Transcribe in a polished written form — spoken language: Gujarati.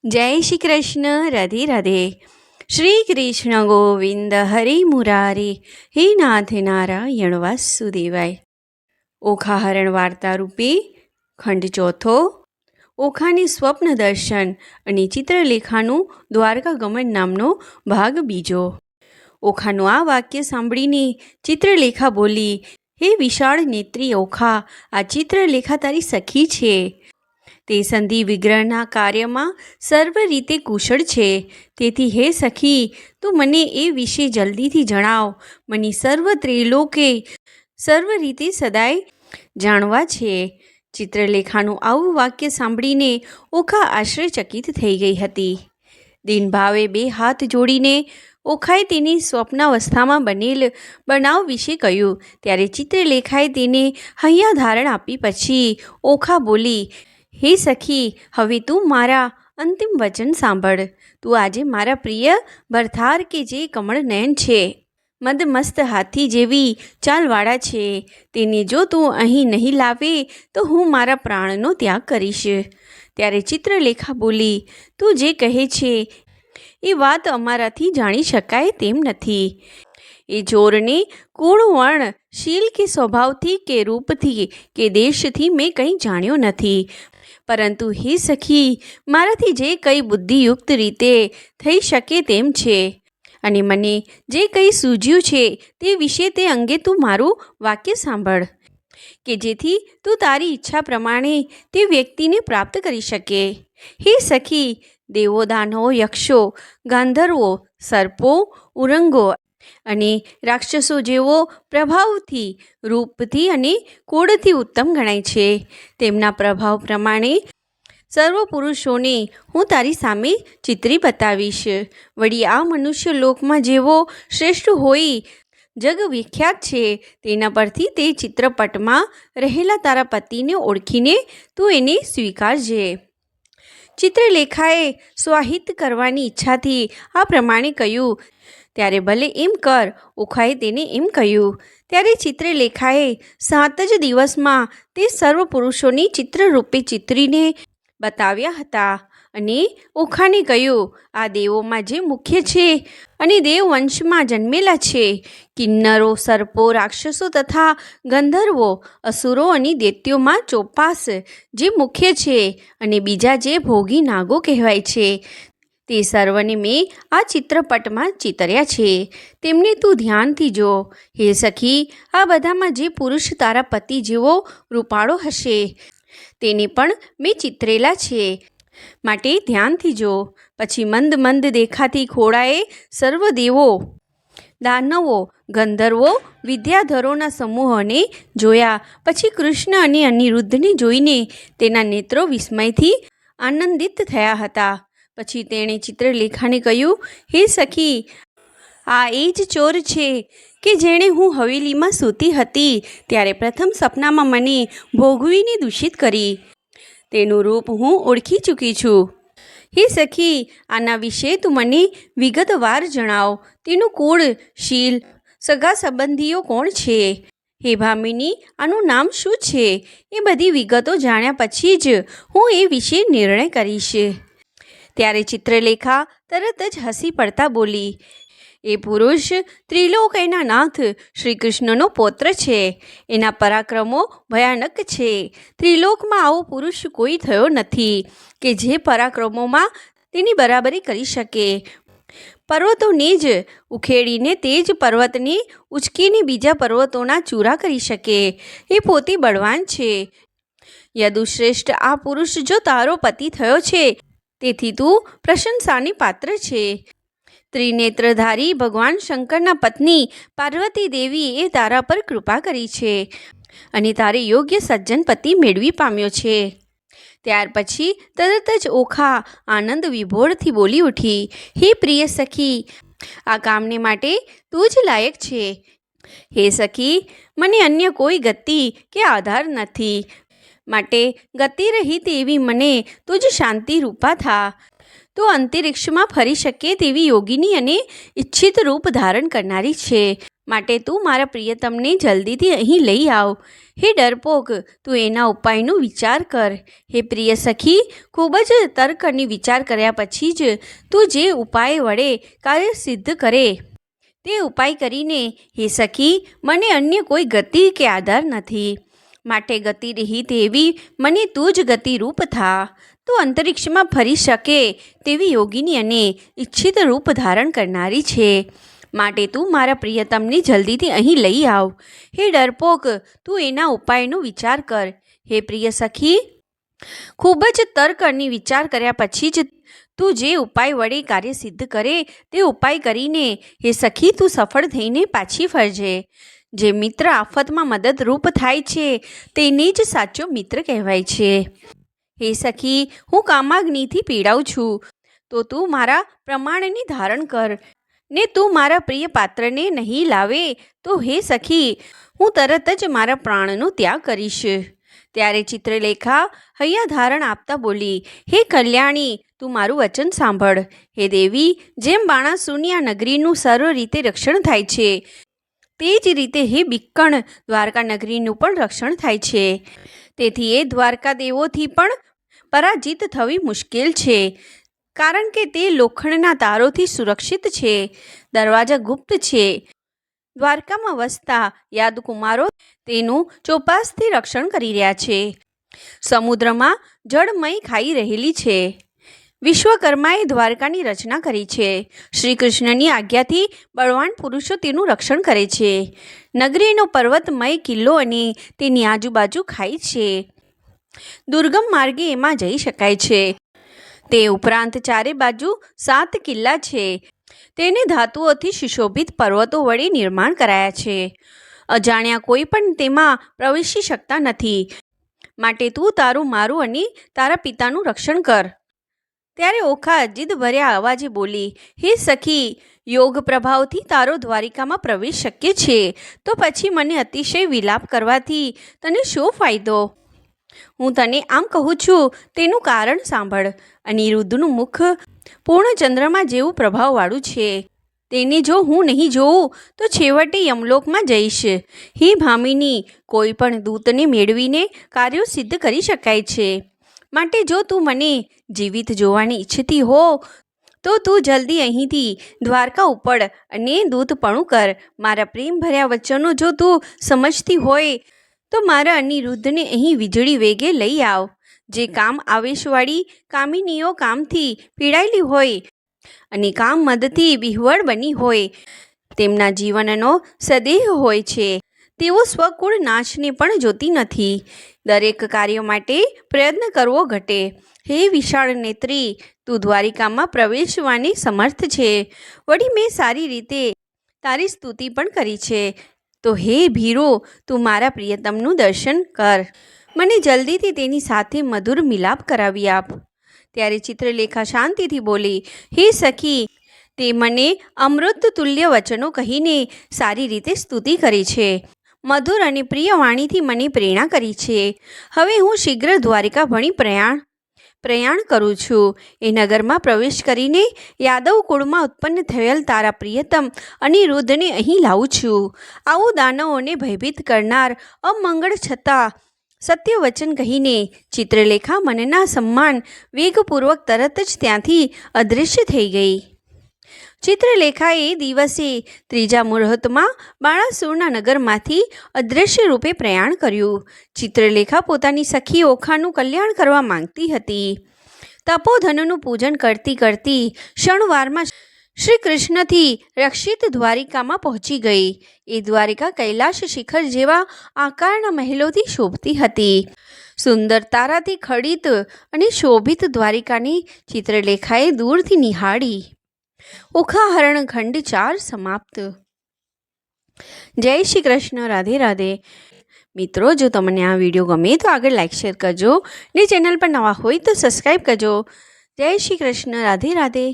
જય શ્રી કૃષ્ણ. રાધે રાધે. શ્રી કૃષ્ણ ગોવિંદ હરે મુરારે, હે નાથ નારાયણ વાસુદેવાય. ઓખાહરણ વાર્તા રૂપી ખંડ ચોથો. ઓખાની સ્વપ્ન દર્શન અને ચિત્રલેખાનું દ્વારકા ગમન નામનો ભાગ બીજો. ઓખાનું આ વાક્ય સાંભળીને ચિત્રલેખા બોલી, હે વિશાળ નેત્રી ઓખા, આ ચિત્રલેખા તારી સખી છે. તે સંધિ વિગ્રહના કાર્યમાં સર્વ રીતે કુશળ છે. તેથી હે સખી, તું મને એ વિશે જલ્દીથી જણાવ. મને સર્વ ત્રિલોકે સર્વ રીતે સદાય જાણવા છે. ચિત્રલેખાનું આવું વાક્ય સાંભળીને ઓખા આશ્ચર્યચકિત થઈ ગઈ હતી. દીનભાવે બે હાથ જોડીને ઓખાએ તેની સ્વપ્નાવસ્થામાં બનેલ બનાવ વિશે કહ્યું. ત્યારે ચિત્રલેખાએ તેને હૈયાધારણ આપી પછી ઓખા બોલી, હે સખી, હવે તું મારા અંતિમ વચન સાંભળ. તું આજે મારા પ્રિય ભરથાર કે જે કમળનયન છે, મદમસ્ત હાથી જેવી ચાલવાળા છે, તેને જો તું અહીં નહીં લાવે તો હું મારા પ્રાણનો ત્યાગ કરીશ. ત્યારે ચિત્રલેખા બોલી, તું જે કહે છે એ વાત અમારાથી જાણી શકાય તેમ નથી. એ ચોરને કુળ, વર્ણ, શીલ કે સ્વભાવથી કે રૂપથી કે દેશથી મેં કંઈ જાણ્યો નથી. પરંતુ હે સખી, મારાથી જે કંઈ બુદ્ધિયુક્ત રીતે થઈ શકે તેમ છે, અને મને જે કંઈ સૂઝ્યું છે તે વિશે તે અંગે તું મારું વાક્ય સાંભળ, કે જેથી તું તારી ઈચ્છા પ્રમાણે તે વ્યક્તિને પ્રાપ્ત કરી શકે. હે સખી, દેવો, દાનવો, યક્ષો, ગાંધર્વો, સર્પો, ઉરંગો અને રાક્ષસો જેવો પ્રભાવથી, રૂપથી અને કુળથી ઉત્તમ ગણાય છે. તેમના પ્રભાવ પ્રમાણે સર્વ પુરુષોને હું તારી સામે ચિત્રી બતાવીશ. વળી આ મનુષ્ય લોકમાં જેવો શ્રેષ્ઠ હોય જગ વિખ્યાત છે, તેના પરથી તે ચિત્રપટમાં રહેલા તારા પતિને ઓળખીને તું એને સ્વીકારજે. ચિત્રલેખાએ સ્વાહિત કરવાની ઈચ્છાથી આ પ્રમાણે કહ્યું. ત્યારે ભલે એમ કર, ઓખાએ તેને એમ કહ્યું. ત્યારે ચિત્રલેખાએ 7 જ દિવસમાં તે સર્વ પુરુષોની ચિત્રરૂપે ચિત્રીને બતાવ્યા હતા. અને ઓખાને કહ્યું, આ દેવોમાં જે મુખ્ય છે અને દેવવંશમાં જન્મેલા છે, કિન્નરો, સર્પો, રાક્ષસો તથા ગંધર્વો, અસુરો અને દૈત્યોમાં 54 જે મુખ્ય છે, અને બીજા જે ભોગી નાગો કહેવાય છે, તે સર્વને મેં આ ચિત્રપટમાં ચિતર્યા છે. તેમને તું ધ્યાનથી જો. હે સખી, આ બધામાં જે પુરુષ તારા પતિ જેવો રૂપાળો હશે તેને પણ મેં ચિતરેલા છે, માટે ધ્યાનથી જો. પછી મંદ મંદ દેખાતી ખોળાએ સર્વ દેવો, દાનવો, ગંધર્વો, વિદ્યાધરોના સમૂહોને જોયા. પછી કૃષ્ણ અને અનિરુદ્ધને જોઈને તેના નેત્રો વિસ્મયથી આનંદિત થયા હતા. પછી તેણે ચિત્રલેખાને કહ્યું, હે સખી, આ એ જ ચોર છે કે જેણે હું હવેલીમાં સૂતી હતી ત્યારે પ્રથમ સપનામાં મને ભોગવીને દૂષિત કરી. તેનું રૂપ હું ઓળખી ચૂકી છું. હે સખી, આના વિશે તું મને વિગતવાર જણાવ. તેનું કુળ, શીલ, સગા સંબંધીઓ કોણ છે? હે ભામિની, આનું નામ શું છે? એ બધી વિગતો જાણ્યા પછી જ હું એ વિશે નિર્ણય કરીશ. ત્યારે ચિત્રલેખા તરત જ હસી પડતા બોલી, એ પુરુષ ત્રિલોકયના નાથ શ્રી કૃષ્ણનો પૌત્ર છે. એના પરાક્રમો ભયાનક છે. ત્રિલોકમાં આવો પુરુષ કોઈ થયો નથી કે જે પરાક્રમોમાં તેની બરાબરી કરી શકે. પર્વતોને જ ઉખેડીને તે જ પર્વતને ઉચકીને બીજા પર્વતોના ચૂરા કરી શકે. એ પોતે બળવાન છે. યદુશ્રેષ્ઠ, આ પુરુષ જો તારો પતિ થયો છે તેથી તું પ્રશંસાની પાત્ર છે. ત્રિનેત્રધારી ભગવાન શંકરના પત્ની પાર્વતી દેવીએ તારા પર કૃપા કરી છે અને તારે યોગ્ય સજ્જન પતિ મેળવી પામ્યો છે. ત્યાર પછી તરત જ ઓખા આનંદ વિભોરથી બોલી ઉઠી, હે પ્રિય સખી, આ કામને માટે તું જ લાયક છે. હે સખી, મને અન્ય કોઈ ગતિ કે આધાર નથી, માટે ગતિ રહિત એવી મને તું જ શાંતિ રૂપા થા. તું અંતરિક્ષમાં ફરી શકે તેવી યોગિની અને ઈચ્છિત રૂપ ધારણ કરનારી છે. માટે તું મારા પ્રિયતમને જલ્દીથી અહીં લઈ આવ. હે ડરપોક, તું એના ઉપાયનો વિચાર કર. હે પ્રિય સખી, ખૂબ જ તર્ક અને વિચાર કર્યા પછી જ તું જે ઉપાય વડે કાર્ય સિદ્ધ કરે તે ઉપાય કરીને. હે સખી, મને અન્ય કોઈ ગતિ કે આધાર નથી, માટે ગતિ રહિત એવી મને તું જ ગતિરૂપ થા. તું અંતરિક્ષમાં ફરી શકે તેવી યોગીની અને ઈચ્છિત રૂપ ધારણ કરનારી છે. માટે તું મારા પ્રિયતમને જલ્દીથી અહીં લઈ આવ. હે ડરપોક, તું એના ઉપાયનો વિચાર કર. હે પ્રિય સખી, ખૂબ જ તર્ક અને વિચાર કર્યા પછી જ તું જે ઉપાય વડે કાર્ય સિદ્ધ કરે તે ઉપાય કરીને. હે સખી, તું સફળ થઈને પાછી ફરજે. જે મિત્ર આફતમાં મદદરૂપ થાય છે તેને જ સાચો મિત્ર કહેવાય છે. હે સખી, હું કામાગ્નિથી પીડાઉં છું, તો તું મારા પ્રમાણને ધારણ કર. ને તું મારા પ્રિય પાત્રને નહીં લાવે તો હે સખી, હું તરત જ મારા પ્રાણનો ત્યાગ કરીશ. ત્યારે ચિત્રલેખા હૈયા ધારણ આપતા બોલી, હે કલ્યાણી, તું મારું વચન સાંભળ. હે દેવી, જેમ બાણાસુરની આ નગરીનું સર્વ રીતે રક્ષણ થાય છે તે જ રીતે હે બિક્કણ, દ્વારકા નગરીનું પણ રક્ષણ થાય છે. તેથી એ દ્વારકા દેવોથી પણ પરાજિત થવી મુશ્કેલ છે, કારણ કે તે લોખંડના તારોથી સુરક્ષિત છે. દરવાજા ગુપ્ત છે. દ્વારકામાં વસતા યાદકુમારો તેનું ચોપાસથી રક્ષણ કરી રહ્યા છે. સમુદ્રમાં જળમય ખાઈ રહેલી છે. વિશ્વકર્માએ દ્વારકાની રચના કરી છે. શ્રી કૃષ્ણની આજ્ઞાથી બળવાન પુરુષો તેનું રક્ષણ કરે છે. નગરીનો પર્વતમય કિલ્લો અને તેની આજુબાજુ ખાઈ છે. દુર્ગમ માર્ગે એમાં જઈ શકાય છે. તે ઉપરાંત ચારે બાજુ 7 કિલ્લા છે. તેને ધાતુઓથી સુશોભિત પર્વતો વડે નિર્માણ કરાયા છે. અજાણ્યા કોઈ પણ તેમાં પ્રવેશી શકતા નથી. માટે તું તારું, મારું અને તારા પિતાનું રક્ષણ કર. ત્યારે ઓખા જીદ ભર્યા અવાજે બોલી, હે સખી, યોગ પ્રભાવથી તારો દ્વારિકામાં પ્રવેશ શક્ય છે, તો પછી મને અતિશય વિલાપ કરવાથી તને શો ફાયદો? હું તને આમ કહું છું તેનું કારણ સાંભળ. અનિરુદ્ધનું મુખ પૂર્ણ ચંદ્રમા જેવું પ્રભાવવાળું છે. તેને જો હું નહીં જોઉં તો છેવટે યમલોકમાં જઈશ. હે ભામિની, કોઈ પણ દૂતને મેળવીને કાર્યો સિદ્ધ કરી શકાય છે. માટે જો તું મને જીવિત જોવાની ઈચ્છતી હો તો તું જલ્દી અહીંથી દ્વારકા ઉપડ અને દૂતપણું કર. મારા પ્રેમ ભર્યા વચનો જો તું સમજતી હોય તો મારા અનિરુદ્ધને અહીં વીજળી વેગે લઈ આવ. જે કામ આવેશવાળી કામિનીઓ કામથી પીડાયેલી હોય અને કામ મદથી વિહવળ બની હોય, તેમના જીવનનો સદેહ હોય છે. તેઓ સ્વકુળ નાશને પણ જોતી નથી. દરેક કાર્ય માટે પ્રયત્ન કરવો ઘટે. હે વિશાળ નેત્રી, તું દ્વારિકામાં પ્રવેશવાની સમર્થ છે. વળી મેં સારી રીતે તારી સ્તુતિ પણ કરી છે. તો હે ભીરો, તું મારા પ્રિયતમનું દર્શન કર. મને જલ્દીથી તેની સાથે મધુર મિલાપ કરાવી આપ. ત્યારે ચિત્રલેખા શાંતિથી બોલી, હે સખી, તે મને અમૃત તુલ્ય વચનો કહીને સારી રીતે સ્તુતિ કરી છે. મધુર અને પ્રિય વાણીથી મને પ્રેરણા કરી છે. હવે હું શીઘ્ર દ્વારિકા ભણી પ્રયાણ કરું છું. એ નગરમાં પ્રવેશ કરીને યાદવ કુળમાં ઉત્પન્ન થયેલ તારા પ્રિયતમ અનિરુદ્ધને અહીં લાવું છું. આવું દાનવોને ભયભીત કરનાર અમંગળ છતાં સત્ય વચન કહીને ચિત્રલેખા મનના સન્માન વેગપૂર્વક તરત જ ત્યાંથી અદૃશ્ય થઈ ગઈ. ચિત્રલેખાએ એ દિવસે ત્રીજા મુહૂર્તમાં બાણાસુરના નગરમાંથી અદૃશ્ય રૂપે પ્રયાણ કર્યું. ચિત્રલેખા પોતાની સખી ઓખાનું કલ્યાણ કરવા માંગતી હતી. તપોધનનું પૂજન કરતી કરતી ક્ષણવારમાં શ્રી કૃષ્ણથી રક્ષિત દ્વારિકામાં પહોંચી ગઈ. એ દ્વારિકા કૈલાશ શિખર જેવા આકારના મહેલોથી શોભતી હતી. સુંદર તારાથી ખડિત અને શોભિત દ્વારિકાની ચિત્રલેખાએ દૂરથી નિહાળી. ઓખાહરણ ખંડ 4 સમાપ્ત. જય શ્રી કૃષ્ણ. રાધે રાધે. મિત્રો, જો તમને આ વિડીયો ગમે તો આગળ લાઈક શેર કરજો ને ચેનલ પર નવા હોય તો સબસ્ક્રાઈબ કરજો. જય શ્રી કૃષ્ણ. રાધે રાધે.